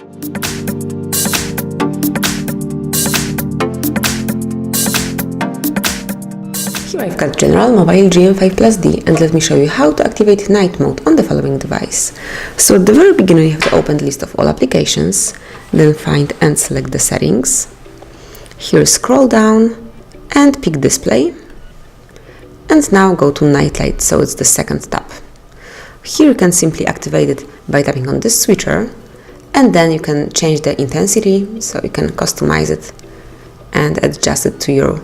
Here I've got General Mobile GM5+D, and let me show you how to activate night mode on the following device. So at the very beginning you have to open the list of all applications, then find and select the settings. Here scroll down and pick display, and now go to night light, so it's the second tab. Here you can simply activate it by tapping on this switcher, and then you can change the intensity, so you can customize it and adjust it to your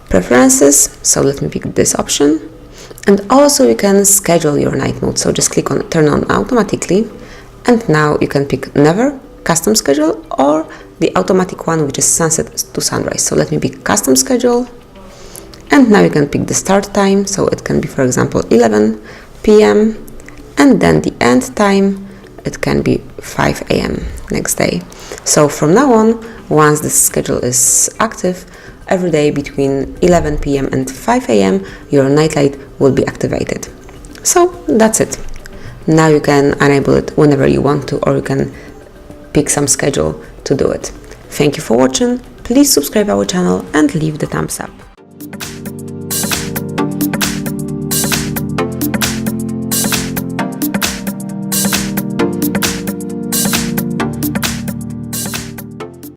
preferences. So let me pick this option. And also you can schedule your night mode, so just click on turn on automatically, and now you can pick never, custom schedule, or the automatic one, which is sunset to sunrise. So let me pick custom schedule, and now you can pick the start time, so it can be, for example, 11 p.m. and then the end time, it can be 5 a.m. next day. So from now on, once this schedule is active, every day between 11 p.m. and 5 a.m. your nightlight will be activated. So that's it. Now you can enable it whenever you want to, or you can pick some schedule to do it. Thank you for watching. Please subscribe our channel and leave the thumbs up.